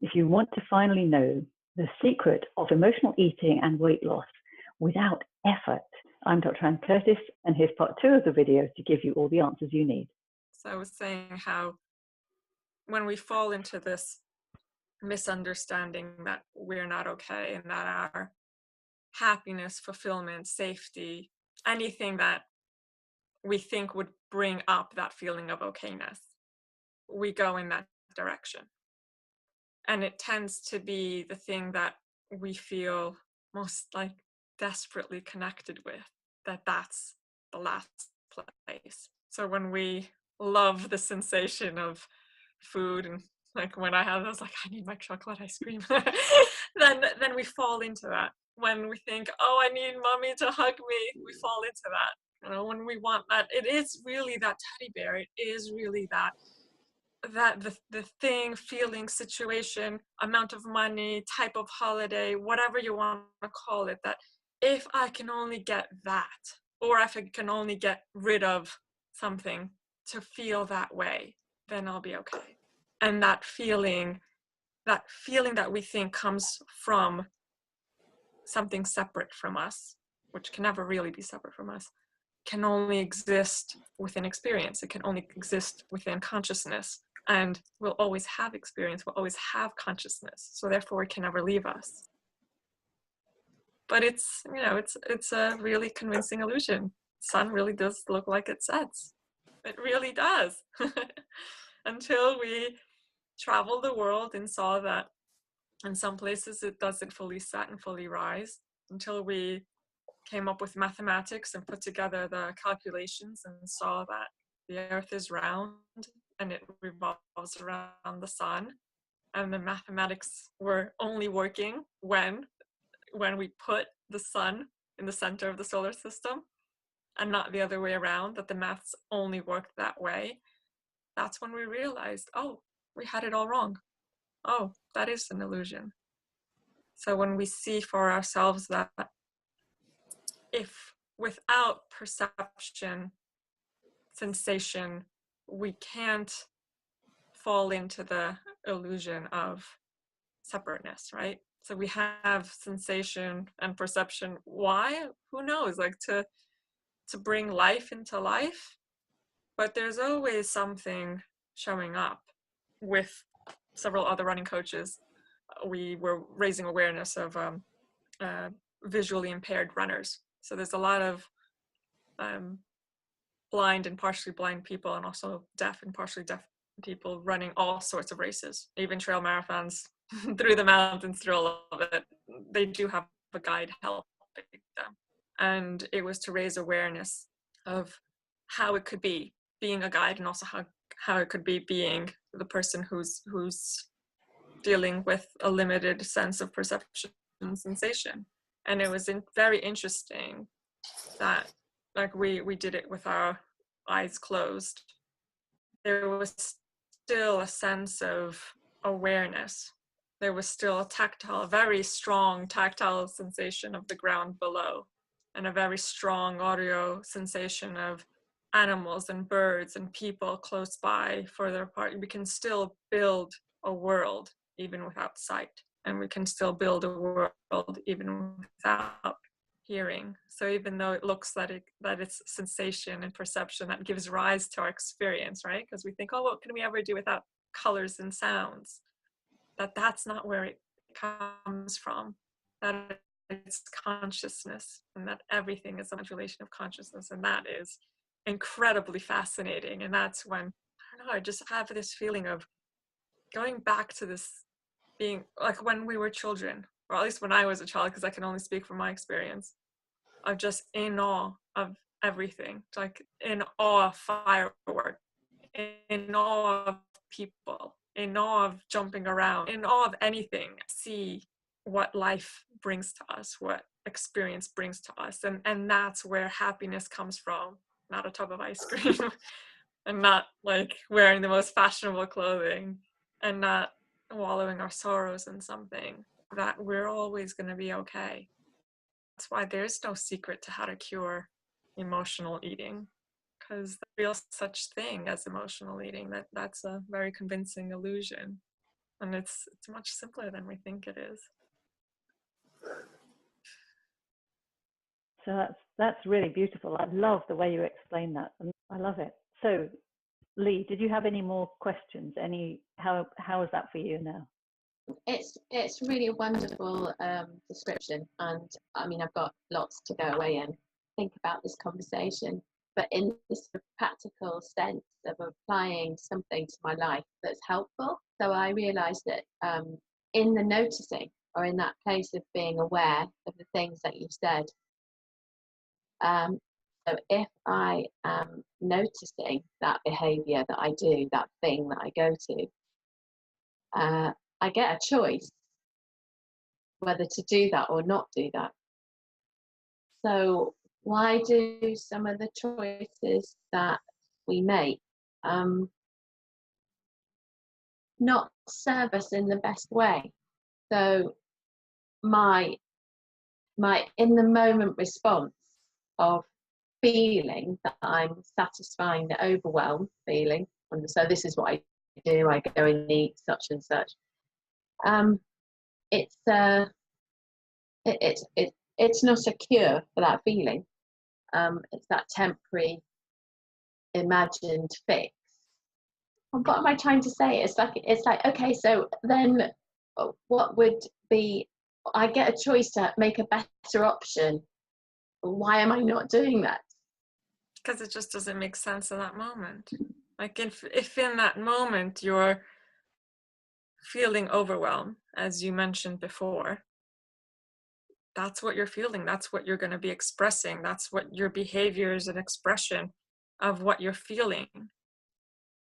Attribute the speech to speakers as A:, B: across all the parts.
A: If you want to finally know the secret of emotional eating and weight loss without effort, I'm Dr. Anne Curtis, and here's part 2 of the video to give you all the answers you need.
B: So I was saying how when we fall into this misunderstanding that we're not okay and that our happiness, fulfillment, safety, anything that we think would bring up that feeling of okayness, we go in that direction. And it tends to be the thing that we feel most desperately connected with, that's the last place. So when we love the sensation of food, and when I was like, I need my chocolate ice cream, then we fall into that. When we think, oh, I need mommy to hug me, we fall into that. When we want that, it is really that teddy bear. It is really that the thing, feeling, situation, amount of money, type of holiday, whatever you want to call it, that if I can only get that, or if I can only get rid of something to feel that way, then I'll be okay. And that feeling that we think comes from something separate from us, which can never really be separate from us, can only exist within experience. It can only exist within consciousness. And we'll always have experience, we'll always have consciousness. So therefore it can never leave us. But it's a really convincing illusion. Sun really does look like it sets. It really does. Until we traveled the world and saw that in some places it doesn't fully set and fully rise, until we came up with mathematics and put together the calculations and saw that the earth is round and it revolves around the sun, and the mathematics were only working when we put the sun in the center of the solar system and not the other way around, that the maths only worked that way. That's when we realized, oh, we had it all wrong. Oh, that is an illusion. So when we see for ourselves that if without perception, sensation, we can't fall into the illusion of separateness, right? So we have sensation and perception. Why? Who knows? To bring life into life. But there's always something showing up. With several other running coaches, we were raising awareness of visually impaired runners. So there's a lot of blind and partially blind people, and also deaf and partially deaf people running all sorts of races, even trail marathons, through the mountains, through all of it. They do have a guide helping them. And it was to raise awareness of how it could be being a guide, and also how it could be being the person who's dealing with a limited sense of perception and sensation. And it was very interesting that we did it with our eyes closed. There was still a sense of awareness. There was still a very strong tactile sensation of the ground below, and a very strong audio sensation of animals and birds and people close by, further apart. We can still build a world even without sight, and we can still build a world even without hearing. So even though it looks that it's sensation and perception that gives rise to our experience, right? Because we think, oh, what can we ever do without colors and sounds? That's not where it comes from. That it's consciousness, and that everything is a modulation of consciousness, and that is incredibly fascinating. And that's when, I don't know, I just have this feeling of going back to this being like when we were children, or at least when I was a child, because I can only speak from my experience, of just in awe of everything, in awe of fireworks, in awe of people, in awe of jumping around, in awe of anything. See what life brings to us, what experience brings to us. And that's where happiness comes from, not a tub of ice cream, and not wearing the most fashionable clothing, and not wallowing our sorrows in something, that we're always going to be okay. That's why there's no secret to how to cure emotional eating, because the real such thing as emotional eating, that's a very convincing illusion. And it's much simpler than we think it is.
A: So that's really beautiful. I love the way you explain that. I love it. So, Lee, did you have any more questions? How is that for you now?
C: It's really a wonderful description, and I mean, I've got lots to go away and think about this conversation, but in this practical sense of applying something to my life that's helpful. So I realized that in the noticing, or in that place of being aware of the things that you've said, so if I am noticing that behavior that I do, that thing that I go to, I get a choice whether to do that or not do that. So why do some of the choices that we make not serve us in the best way? So my in the moment response of feeling that I'm satisfying the overwhelm feeling, and so this is what I do, I go and eat such and such. It's not a cure for that feeling. It's that temporary imagined fix. What am I trying to say? It's like okay, so then what would be, I get a choice to make a better option. Why am I not doing that?
B: Because it just doesn't make sense in that moment. Like if in that moment you're feeling overwhelmed, as you mentioned before, that's what you're feeling. That's what you're going to be expressing. That's what your behavior is, an expression of what you're feeling.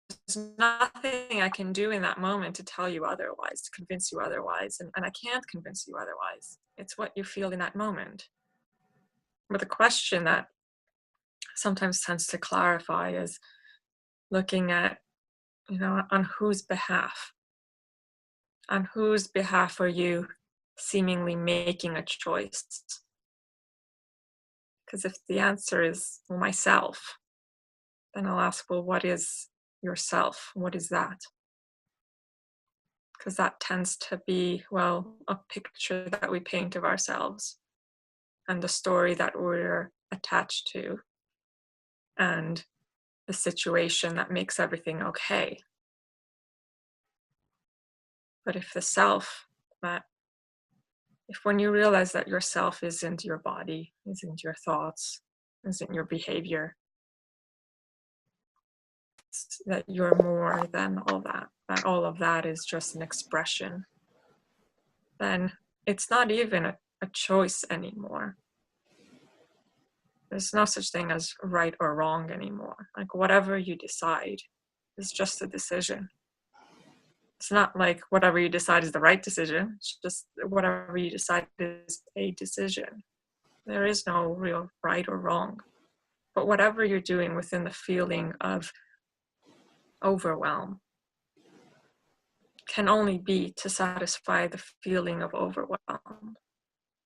B: There's nothing I can do in that moment to tell you otherwise, to convince you otherwise. And I can't convince you otherwise. It's what you feel in that moment. But the question that sometimes tends to clarify is looking at, on whose behalf? On whose behalf are you seemingly making a choice? Because if the answer is, well, myself, then I'll ask, well, what is yourself? What is that? Because that tends to be, well, a picture that we paint of ourselves and the story that we're attached to and the situation that makes everything okay. But if the self, if when you realize that yourself isn't your body, isn't your thoughts, isn't your behavior, that you're more than all that all of that is just an expression, then it's not even a choice anymore. There's no such thing as right or wrong anymore. Like whatever you decide is just a decision. It's not like whatever you decide is the right decision. It's just whatever you decide is a decision. There is no real right or wrong. But whatever you're doing within the feeling of overwhelm can only be to satisfy the feeling of overwhelm.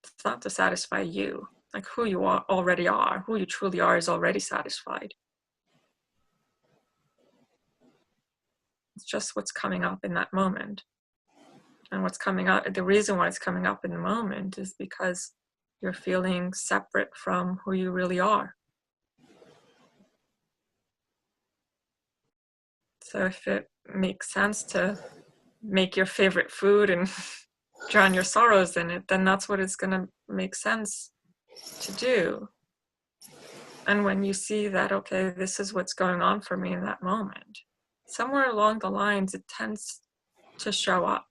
B: It's not to satisfy you. Like who you already are, who you truly are is already satisfied. It's just what's coming up in that moment. And what's coming up, the reason why it's coming up in the moment is because you're feeling separate from who you really are. So if it makes sense to make your favorite food and drown your sorrows in it, then that's what it's going to make sense to do. And when you see that, okay, this is what's going on for me in that moment, somewhere along the lines, it tends to show up.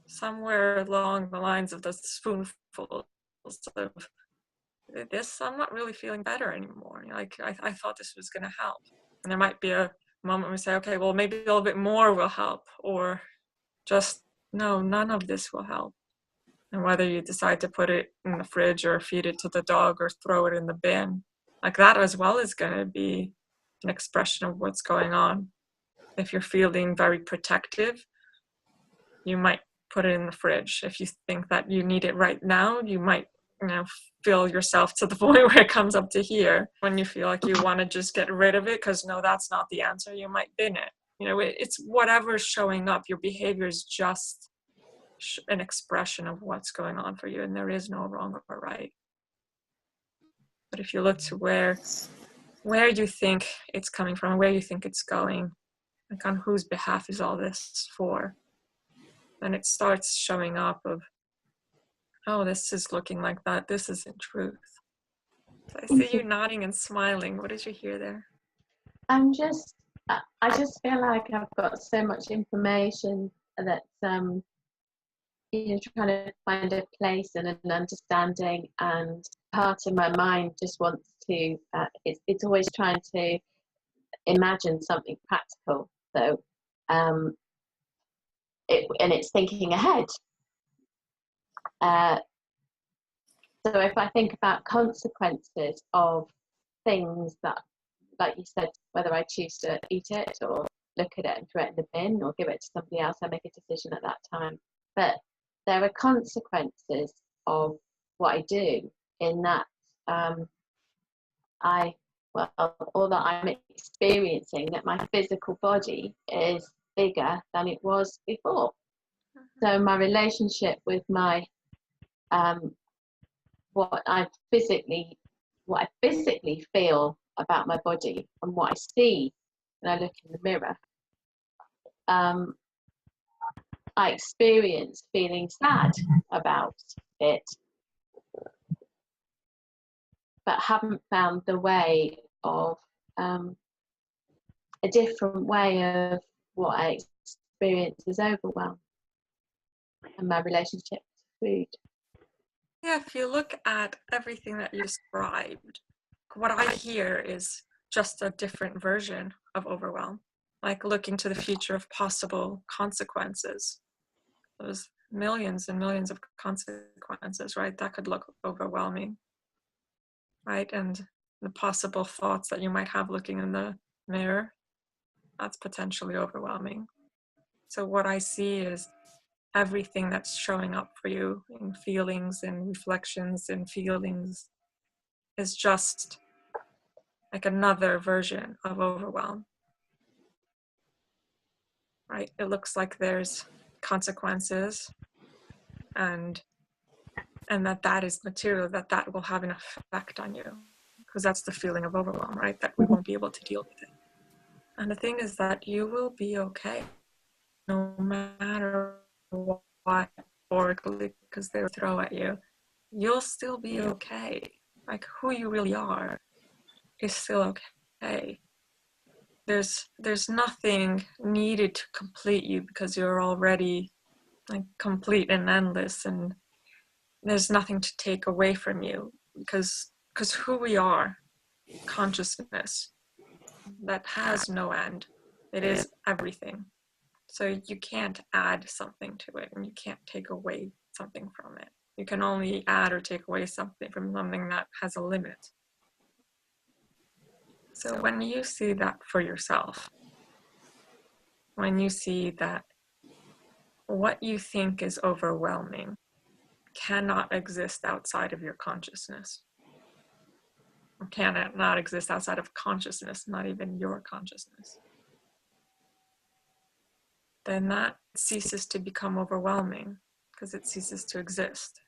B: Somewhere along the lines of the spoonfuls of this, I'm not really feeling better anymore. Like I thought this was going to help. And there might be a moment where we say, okay, well, maybe a little bit more will help, or just, no, none of this will help. And whether you decide to put it in the fridge or feed it to the dog or throw it in the bin, like that as well is going to be an expression of what's going on. If you're feeling very protective, you might put it in the fridge. If you think that you need it right now, you might, fill yourself to the point where it comes up to here. When you feel like you want to just get rid of it because no, that's not the answer, you might bin it. It's whatever's showing up. Your behavior is just an expression of what's going on for you, and there is no wrong or right. But if you look to where you think it's coming from, where you think it's going, like on whose behalf is all this for, then it starts showing up of, oh, this is looking like that. This isn't truth. So I see you nodding and smiling. What did you hear there?
C: I just feel like I've got so much information that trying to find a place and an understanding, and part of my mind just wants to it's always trying to imagine something practical, so it's thinking ahead. So if I think about consequences of things that, like you said, whether I choose to eat it or look at it and throw it in the bin or give it to somebody else, I make a decision at that time. But there are consequences of what I do, in that all that I'm experiencing, that my physical body is bigger than it was before. So my relationship with my what I physically feel about my body and what I see when I look in the mirror, I experience feeling sad about it, but haven't found the way of a different way of what I experience as overwhelm and my relationship to food.
B: Yeah, if you look at everything that you described, what I hear is just a different version of overwhelm, like looking to the future of possible consequences. There's millions and millions of consequences, right? That could look overwhelming, right? And the possible thoughts that you might have looking in the mirror, that's potentially overwhelming. So what I see is everything that's showing up for you in feelings and reflections and feelings is just like another version of overwhelm, right? It looks like there's consequences, and that is material, that will have an effect on you, because that's the feeling of overwhelm, right? That we won't be able to deal with it. And the thing is that you will be okay, no matter what because they'll throw at you. You'll still be okay. Like, who you really are is still okay. There's nothing needed to complete you, because you're already like complete and endless, and there's nothing to take away from you, because who we are, consciousness, that has no end. It is everything. So you can't add something to it, and you can't take away something from it. You can only add or take away something from something that has a limit. So when you see that for yourself, when you see that what you think is overwhelming cannot exist outside of your consciousness, or cannot exist outside of consciousness, not even your consciousness, then that ceases to become overwhelming, because it ceases to exist.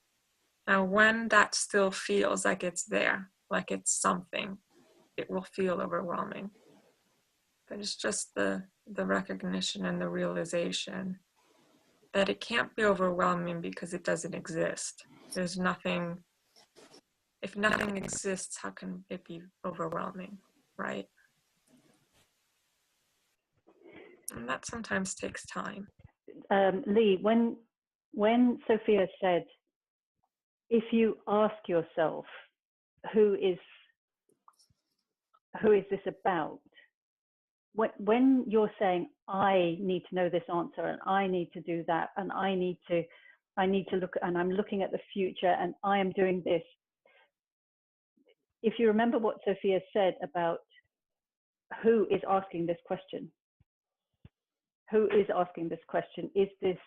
B: Now, when that still feels like it's there, like it's something, it will feel overwhelming. But it's just the recognition and the realization that it can't be overwhelming because it doesn't exist. There's nothing, if nothing exists, how can it be overwhelming, right? And that sometimes takes time.
A: Lee, when Sophia said, if you ask yourself, who is this about? When you're saying, I need to know this answer, and I need to do that, and I need to look, and I'm looking at the future, and I am doing this. If you remember what Sophia said about who is asking this question, who is asking this question? Is this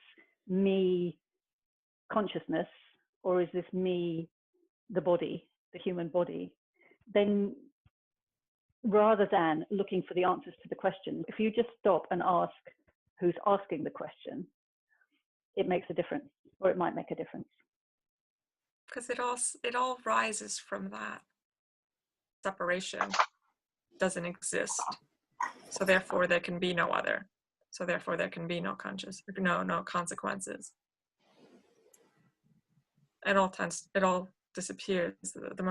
A: me, consciousness, or is this me, the body, the human body? Then rather than looking for the answers to the questions, if you just stop and ask who's asking the question, it makes a difference, or it might make a difference.
B: Because it all rises from that. Separation doesn't exist. So therefore there can be no other. So therefore there can be no no consequences. It all disappears. The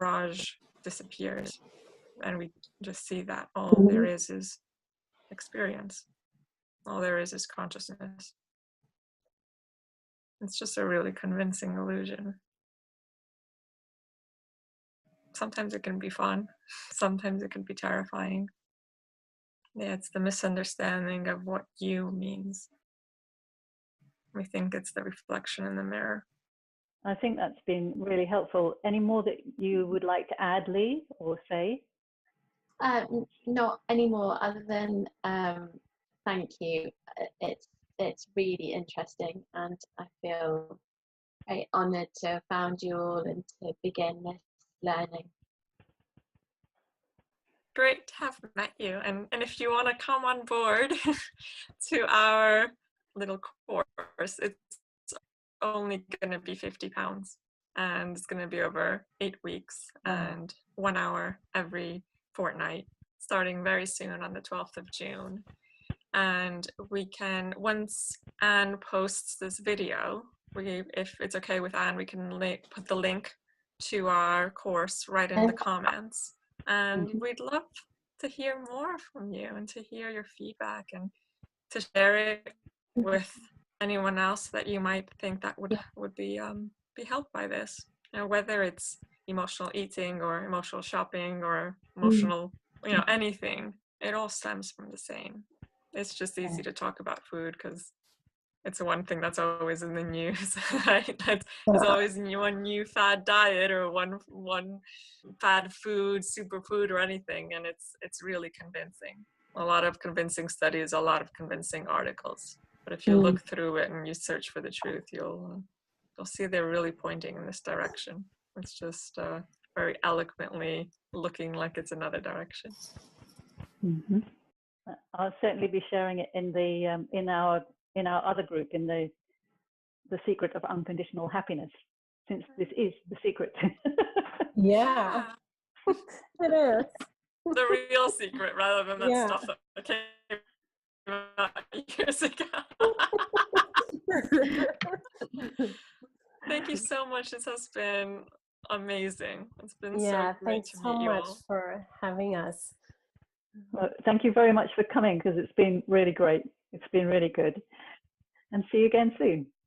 B: mirage disappears. And we just see that all there is experience. All there is consciousness. It's just a really convincing illusion. Sometimes it can be fun. Sometimes it can be terrifying. Yeah, it's the misunderstanding of what you means. We think it's the reflection in the mirror.
A: I think that's been really helpful. Any more that you would like to add, Lee, or say?
C: Not anymore, other than thank you. It's really interesting, and I feel very honoured to have found you all and to begin this learning.
B: Great to have met you. And if you want to come on board to our little course, it's only going to be £50. And it's going to be over 8 weeks and 1 hour every fortnight, starting very soon on the 12th of June. And we can, once Anne posts this video, if it's okay with Anne, we can put the link to our course right in the comments. And we'd love to hear more from you and to hear your feedback and to share it with anyone else that you might think that would be helped by this. You know, whether it's emotional eating or emotional shopping or emotional, anything, it all stems from the same. It's just easy to talk about food because it's the one thing that's always in the news, right? There's always one new fad diet or one fad food, superfood or anything, and it's really convincing. A lot of convincing studies, a lot of convincing articles. But if you look through it and you search for the truth, you'll see they're really pointing in this direction. It's just very eloquently looking like it's another direction.
A: Mm-hmm. I'll certainly be sharing it in the in our other group, in the secret of unconditional happiness, since this is the secret.
D: Yeah, it is.
B: The real secret rather than that stuff that came out years ago. Thank you so much. This has been amazing. It's been so great to meet you all.
D: Thanks so much for having us.
A: Well, thank you very much for coming, because it's been really great. It's been really good. And see you again soon.